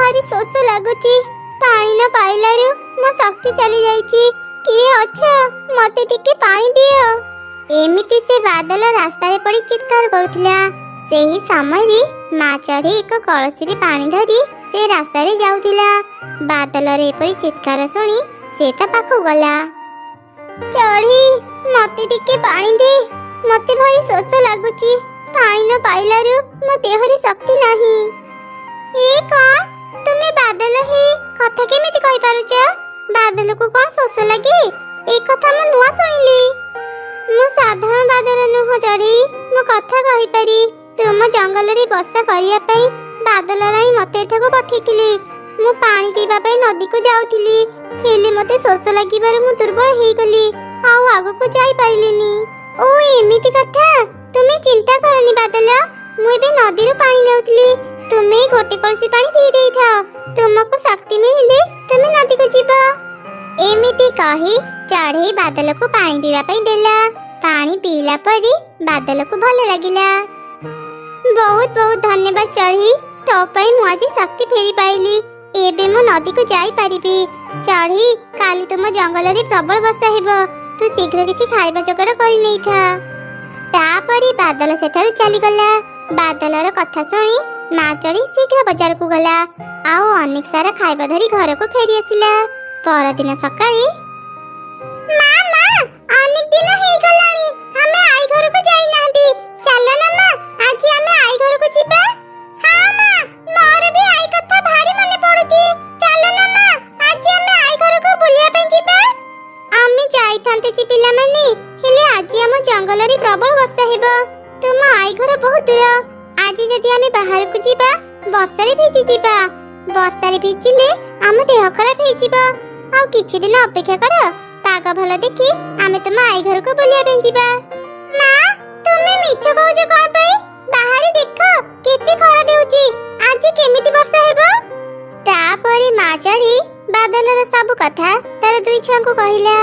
भारी शोष लगुची पानी न पाइलारु मो शक्ति चली जाईची। किए अछ मते टिके पानी दियो। एमिति से बादल रास्ता रे पड़ी चित्कार करुथिला। सेही समय रे मा चढ़ी एक कलसी रे पानी धरी से रास्ता रे जाउथिला। बादल रे पड़ी चित्कार सुनी से ता पाखु गला। चढ़ी मते टिके पानी दे, मते भारी शोष लगुची पानी न पाइलारु मो देह रे शक्ति नाही। ए कोन तुमे बादल हे कथा केमिति कहि पारुछ? बादल को कोन शोष लगे? ए कथा म नुआ सुनिली। मु साधारण बादल नुह चढ़ी मो कथा कहि पारी। तुम जंगल रे वर्षा करिया पई बादल राई मते एठको पठेइथिली। मु पानी पीबा पई नदी को जाउथिली, हेले मते शोष लागिबार मु दुर्बल हेइ गली, आउ आगु को जाई पारिलिनी। ओ एमिति कथा, तुमे चिंता करनी बादल, मु एबे नदी रो पानी नेउथिली, तुमे गोटे कलसी पानी पी देई थाओ। तुमको शक्ति मिलिले तुमे नदी को जीवा। एमिति कही चढ़ई बादल को पानी पीवा पई देला। पानी पीला परी बादल को भल लागिला। बहुत बहुत धन्यवाद चढ़ी, तो पई मु आज शक्ति फेरी पाइली। एबे मु नदी को जाई पारिबी। चढ़ी काली तुम जंगल रे प्रबल वर्षा हेबो, तू शीघ्र किछि खाइबा जोगाड़ करि नै था। तापरी बादल सेठारु चली गला। बादलर कथा सुनी मा चढ़ी शीघ्र बाजार को गला, आउ अनेक सारा खाइबा धरी घर को फेरी आसिला। परदिन सकाळी मामा अनेक दिन हे गलानी, हमें आई घर को जाई नांदी। चलो ना मां, आज हमें आई घर को जीबा। हां मां, मोर भी आई कथा भारी मने पडुची। चलो ना मां, आज हमें आई घर को बुलिया पे जीबा। आमी जाई थांते ची पिला माने, हेले आज हम जंगल रे प्रबल वर्षा हेबो। तुम आई घर बहुत दूर। आज जदि हमें बाहर को जीबा वर्षा रे भिजी जीबा। वर्षा रे भिजिले हम देह खराब हे जीबा। आउ किछि दिन अपेक्षा कर, पाग भल देखि आमे तुम आई घर को बुलिया पे जीबा। मां तुमे मिछ कहउछ कोन पई? बाहर देखो केते खरा देउची, आज केमिति वर्षा हेबो। तापरे मा चढ़ी बादलर सब कथा तार दुई छुआ को कहिला।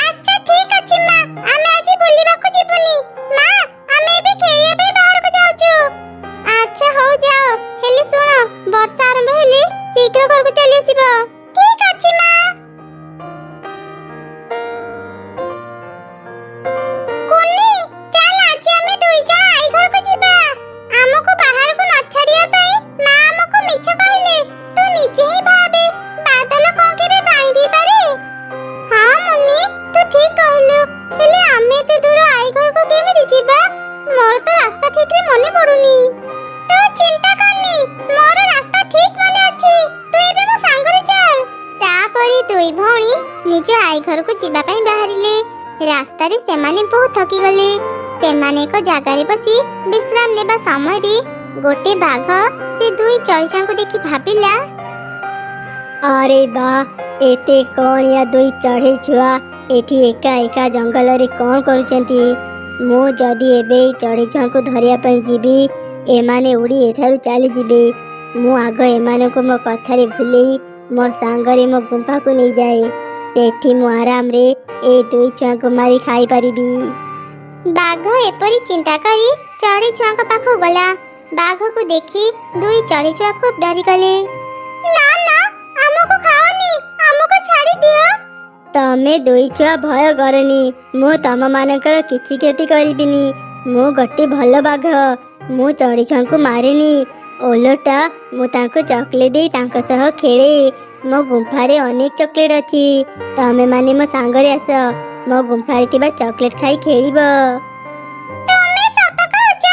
अच्छा ठीक अछि मां, आमे आज बुलिबा को जीबुनी। मां आमे एबे खेलिया पे बाहर को जाउछु। अच्छा हो जाओ, हेले सुनो वर्षा आरंभ हेले शीघ्र घर को चली आसीबो। ठीक अछि मां। कुन्नी चल आज हमें दुई जण आई घर को जीबा। हमको बाहर को न छड़िया पई मां हमको मिछ कहले। तू नीचे ही भाबे बादल कोन केबे पानी पी पारे। हां मुन्नी तू ठीक कहलु, हेले हमें ते दूर आई घर को केमिति जीबा? मोर तो रास्ता ठीक रे मने पडुनी। तू चिंता करनी, मोर रास्ता ठीक मने अछि। तू एबे मो संग रे चल। तापरी दुई भौणी निज आई घर को जीबा पई बाहरिले। रास्ता रे सेमाने बहुत थकी गले। सेमाने एक जागा रे बसी विश्राम लेबा समय रे गोटे बाघ से दुई चढ़ीछा को देखि भाबिला, अरे बा एते कोन या दुई चढ़ई छुआ एठी एका एका जंगल रे कोन करूचंती। मु जदी एबे चढ़ई छुआ को धरिया पई जीबी, एमाने उड़ी एठारु चली जीबे। मु आग एमाने को मो कथा रे भुलेई मो सांगरे मो गुंफा को नहीं जाए। सेठी मु आराम रे ए दुई छुआ को मारी खाई परिबी। बाघ एपरी चिंता करी चढ़ई छुआ का पाखो गला। बाघ को देखि दुई चढ़ई छुआ खूब डरी गले। ना ना हमको खाओनी, हमको छाड़ी दियो। तमे दुई छुआ भय करनी, मु तम मानकर किछि क्षति करिबिनी। मु गट्टी भल बाघ, मु चढ़ई छुआ को मारेनी। ओलोटा मु तांको चॉकलेट दे तांको सह खेले। मो गुंफा रे अनेक चॉकलेट अछि, तमे माने मो सांगरे आस, मो गुंफा रे तिबा चॉकलेट खाई खेलिबो। तुमे सत कहउछ?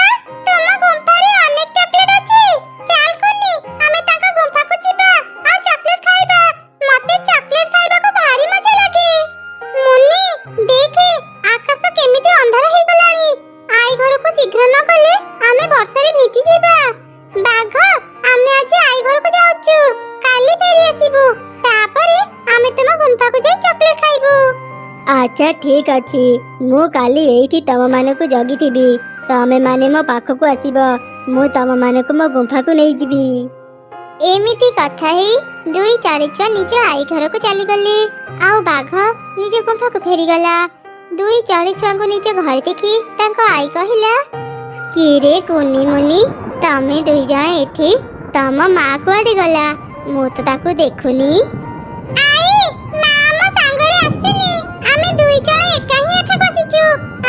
तुम गुंफा रे अनेक चॉकलेट अछि? चल कुनी हमें ताका गुंफा को जीबा आ चॉकलेट खाइबा। मते चॉकलेट खाइबा को भारी मजा लागे। मुन्नी देखे आकाश केमिति अंधार हे गलानी। आई घर को शीघ्र न गले हमें वर्षा रे भिजी जीबा। बाघ हमें आज आई घर को जाउछु, काली फेरी आसीबु। तापरे हमें तुम गुंफा को जाई चॉकलेट खाइबु। अच्छा ठीक अछि, मु काली एठी तम माने को जगी थिबी। तमे माने मो पाखो को आसीबो, मु तम माने को मो गुंफा को नहीं जीबी। एमिति कथा हे दुई चढ़ई छुआ निज आई घर को चली गले। आउ बाघ निज गुंफा को फेरी गला। दुई चढ़ई छुआ को निज घर देखि तांको आई कहिला, कि रे कुनी मुनी तमे दुई जण एठी, तम मां कुआडे गला? ମୁଁ ତ ତାକୁ ଦେଖୁନି। ଆଇ ମା ଆମ ସାଙ୍ଗରେ ଆସିନି। ଆମେ ଦୁଇ ଜଣ ଏକା ହିଁ ଏଠାକୁ ଆସିଛୁ।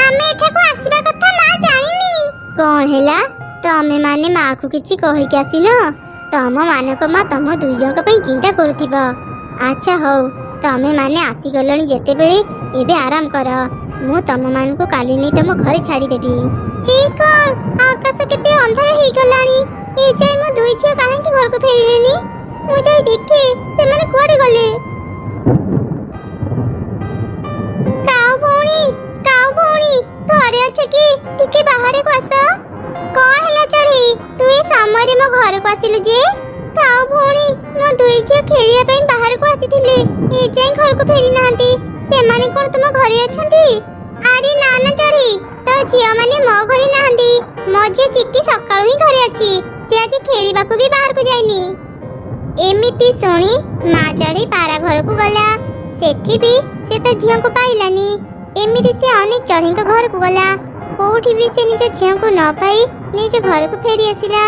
ଆମେ ଏଠାକୁ ଆସିବା କଥା ମା ଜାଣିନି। କଣ ହେଲା? ତମେ ମାନେ ମାକୁ କିଛି କହିକି ଆସିନ? ତମ ମାନଙ୍କ ମା ତମ ଦୁଇ ଜଣଙ୍କ ପାଇଁ ଚିନ୍ତା କରୁଥିବ। ଆଚ୍ଛା ହଉ, ତମେ ମାନେ ଆସିଗଲଣି ଯେତେବେଳେ ଏବେ ଆରାମ କର। ମୁଁ ତମ ମାନଙ୍କୁ କାଲି ନେଇ ତମ ଘରେ ଛାଡ଼ିଦେବି। ଏଇ କଣ? ଆକାଶ କେତେ ଅନ୍ଧାର ହେଇଗଲାଣି। ଏ ଯାଇ ମୋ ଦୁଇ ଝିଅ କାହିଁକି ଘରକୁ ଫେରିଲେନି? ମୁଁ ଯାଇ ଦେଖେ ସେମାନେ କୁଆଡେ ଗଲେ। କାଉ ଭଉଣୀ, ଘରେ ଅଛ କି? ଟିକେ ବାହାରକୁ ଆସ। କଣ ହେଲା ଚଢ଼େଇ? ତୁ ଏ ସମୟରେ ମୋ ଘରକୁ ଆସିଲୁ ଯେ? କାଉ ଭଉଣୀ, ମୋ ଦୁଇ ଝିଅ ଖେଳିବା ପାଇଁ ବାହାରକୁ ଆସିଥିଲେ। ଏ ଯାଇ ଘରକୁ ଫେରି ନାହାନ୍ତି। ସେମାନେ କଣ ତୁମ ଘରେ ଅଛନ୍ତି? ଆରେ ନା ନା ଚଢ଼େଇ, ତୋ ଝିଅ ମାନେ ମୋ ଘରେ ନାହାନ୍ତି। ମୋ ଝିଅ ଚିକି ସକାଳୁ ହିଁ ଘରେ ଅଛି। ସେ ଆଜି ଖେଳିବାକୁ ବି ବାହାରକୁ ଯାଇନି। ଏମିତି ଶୁଣି ମା ଚଢ଼େଇ ପାରା ଘରକୁ ଗଲା। ସେଠି ବି ସେ ତା ଝିଅଙ୍କୁ ପାଇଲାନି। ଏମିତି ସେ ଅନେକ ଚଢ଼େଇଙ୍କ ଘରକୁ ଗଲା। କୋଉଠି ବି ସେ ନିଜ ଝିଅଙ୍କୁ ନ ପାଇ ନିଜ ଘରକୁ ଫେରି ଆସିଲା।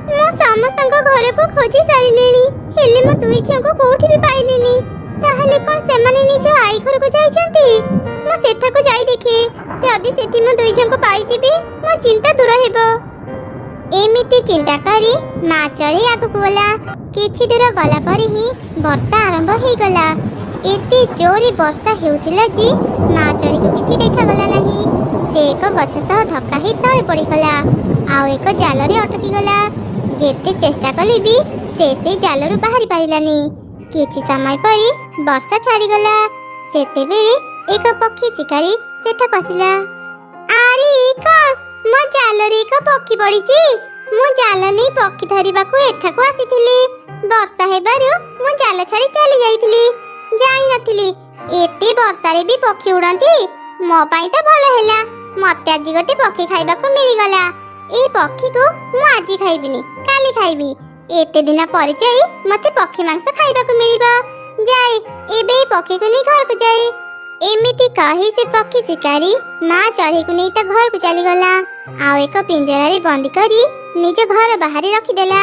ମୁଁ ସମସ୍ତଙ୍କ ଘରକୁ ଖୋଜି ସାରିଲିଣି, ହେଲେ ମୋ ଦୁଇ ଝିଅଙ୍କୁ କୋଉଠି ବି ପାଇଲିନି। ତାହେଲେ କଣ ସେମାନେ ନିଜ ଆଈ ଘରକୁ ଯାଇଛନ୍ତି? ମୁଁ ସେଠାକୁ ଯାଇ ଦେଖେ। ଯଦି ସେଠି ମୋ ଦୁଇ ଝିଅଙ୍କୁ ପାଇଯିବି, ମୋ ଚିନ୍ତା ଦୂର ହେବ। ଏମିତି ଚିନ୍ତା କରି ମା ଚଢ଼େଇ ଆଗକୁ ଗଲା। କିଛି ଦୂର ଗଲା ପରେ ହିଁ ବର୍ଷା ଆରମ୍ଭ ହେଇଗଲା। ଏତେ ଜୋରେ ବର୍ଷା ହେଉଥିଲା ଯେ ମା ଚଢ଼େଇକୁ କିଛି ଦେଖାଗଲା ନାହିଁ। ସେ ଏକ ଗଛ ସହ ଧକ୍କା ହେଇ ତଳେ ପଡ଼ିଗଲା, ଆଉ ଏକ ଜାଲରେ ଅଟକିଗଲା। ଯେତେ ଚେଷ୍ଟା କଲେ ବି ସେ ଜାଲରୁ ବାହାରି ପାରିଲାନି। କିଛି ସମୟ ପରେ ବର୍ଷା ଛାଡ଼ିଗଲା। ସେତେବେଳେ ଏକ ପକ୍ଷୀ ଶିକାରୀ ସେଠାକୁ ଆସିଲା। ଆରେ କଣ? ମୋ ଜାଲରେ ଏକ ପକ୍ଷୀ ପଡ଼ିଛି। ମୁଁ ଜାଲ ନେଇ ପକ୍ଷୀ ଧରିବାକୁ ଏଠାକୁ ଆସିଥିଲି। ବର୍ଷା ହେବାରୁ ମୁଁ ଜାଲ ଛାଡ଼ି ଚାଲି ଯାଇଥିଲି। ଜାଣିନଥିଲି ଏତେ ବର୍ଷାରେ ବି ପକ୍ଷୀ ଉଡ଼ନ୍ତି। ମୋ ପାଇଁ ତ ଭଲ ହେଲା, ମତେ ଆଜି ଗୋଟେ ପକ୍ଷୀ ଖାଇବାକୁ ମିଳିଗଲା। ଏଇ ପକ୍ଷୀକୁ ମୁଁ ଆଜି ଖାଇବିନି, କାଲି ଖାଇବି। ଏତେ ଦିନ ପରେ ଯାଇ ମତେ ପକ୍ଷୀ ମାଂସ ଖାଇବାକୁ ମିଳିବ। ଯାଏ ଏବେ এই ପକ୍ଷୀକୁ ନେଇ ଘରକୁ ଯାଏ। ଏମିତି କହି ସେ ପକ୍ଷୀ ଶିକାରୀ ମା ଚଢ଼େଇକୁ ନେଇ ତା ଘରକୁ ଚାଲିଗଲା, ଆଉ ଏକ ପିଞ୍ଜରାରେ ବନ୍ଦୀ କରି ନିଜ ଘର ବାହାରେ ରଖିଦେଲା।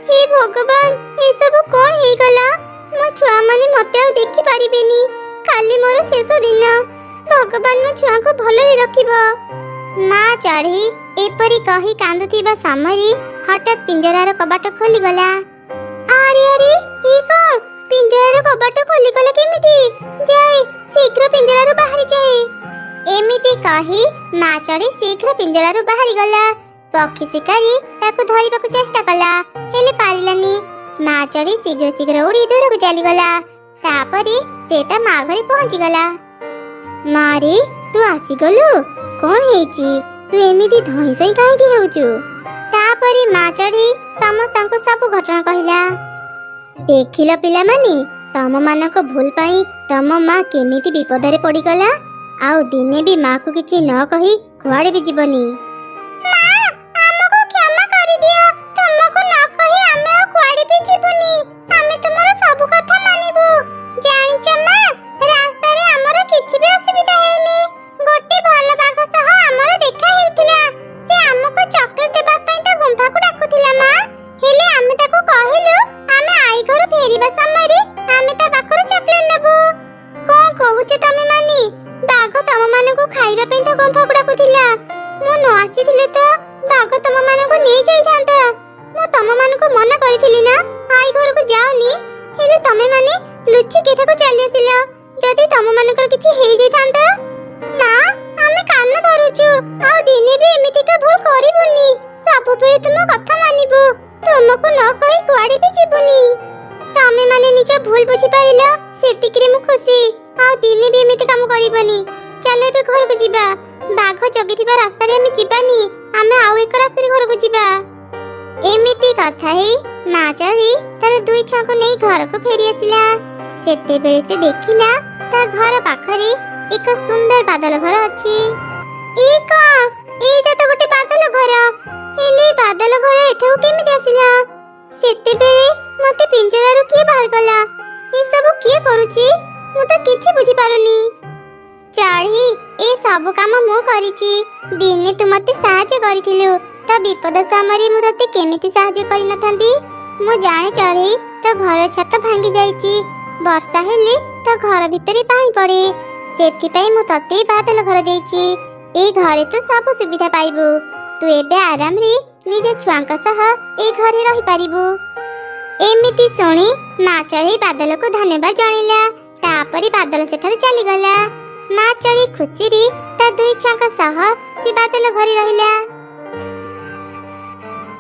ହେ ଭଗବାନ, ଏସବୁ କଣ ହେଇଗଲା? ମୋ ଛୁଆମାନେ ମତେ ଆଉ ଦେଖି ପାରିବେନି। କାଲି ମୋର ଶେଷ ଦିନ। ଭଗବାନ ମୋ ଛୁଆଙ୍କୁ ଭଲରେ ରଖିବ। ମା ଚଢ଼େଇ ଏପରି କହି କାନ୍ଦୁଥିବା ସମୟରେ ହଠାତ୍ ପିଞ୍ଜରାର କବାଟ ଖୋଲିଗଲା। ଆରେ ଆରେ, ଏ କଣ? ପିଞ୍ଜରାର କବାଟ ଖୋଲିଗଲା କେମିତି? ଯାଏ ଶୀଘ୍ର ପିଞ୍ଜରାରୁ ବାହାରି ଯାଏ। ଏମିତି କହି ମା ଚଢ଼େଇ ଶୀଘ୍ର ପିଞ୍ଜରାରୁ ବାହାରି ଗଲା। ପକ୍ଷୀ ଶିକାରୀ ତାକୁ ଧରିବାକୁ ଚେଷ୍ଟା କଲା, ହେଲେ ପାରିଲାନି। ମା ଚଢ଼େଇ ଶୀଘ୍ର ଶୀଘ୍ର ଉଡ଼ି ଦୂରକୁ ଚାଲିଗଲା। ତାପରେ ସେ ତା ମା ଘରେ ପହଞ୍ଚିଗଲା। ମାରେ, ତୁ ଆସିଗଲୁ? କଣ ହେଇଛି? ତୁ ଏମିତି ଧଇଁ ସଇଁ କାହିଁକି ହେଉଛୁ? ତାପରେ ମା ଚଢ଼େଇ ସମସ୍ତଙ୍କୁ ସବୁ ଘଟଣା କହିଲା। ଦେଖିଲ ପିଲାମାନେ, ତମ ମାନଙ୍କ ଭୁଲ ପାଇଁ ତମ ମା କେମିତି ବିପଦରେ ପଡ଼ିଗଲା। ଆଉ ଦିନେ ବି ମାକୁ କିଛି ନ କହି କୁଆଡ଼େ ବି ଯିବନି। ସେତେବେଳେ ସେ ଦେଖିଲା ତା ଘର ପାଖରେ ଏକ ସୁନ୍ଦର ବାଦଲ ଘର ଅଛି। ଏଇଟା ତ ଗୋଟେ ବାଦଲ ଘର। ହେଲେ ବାଦଲ ଘର ଏଠାକୁ କେମିତି ଆସିଲା? ସେତେବେଳେ ମତେ ପିଞ୍ଜରାରୁ କିଏ ବାହାର କଲା? ଏସବୁ କିଏ କରୁଛି? ମୁଁ ତ କିଛି ବୁଝିପାରୁନି। ଚଢ଼େଇ, ଏ ସବୁ କାମ ମୁଁ କରିଛି। ଦିନେ ତୁ ମତେ ସାହାଯ୍ୟ କରିଥିଲୁ, ତ ବିପଦ ସମୟରେ ମୁଁ ତତେ କେମିତି ସାହାଯ୍ୟ କରିନଥାନ୍ତି? ମୁଁ ଜାଣେ ଚଢ଼େଇ, तो घर छत भांगी जाइची। वर्षा हेले तो घर भितरे पानी पड़े। सेथिपाई मु तते बादल घर देइची। ए घरे तो सब सुविधा पाइबु। तू एबे आराम रे निज छुआंक सह ए घरे रही पारिबु। एमिति सुनी माँ चढ़ी बादल को धन्यवाद जणैला। तापरे बादल सेठारु चली गला। माँ चढ़ी खुशी रे ता दुई छुआंक सह से बादल घरे रहिला।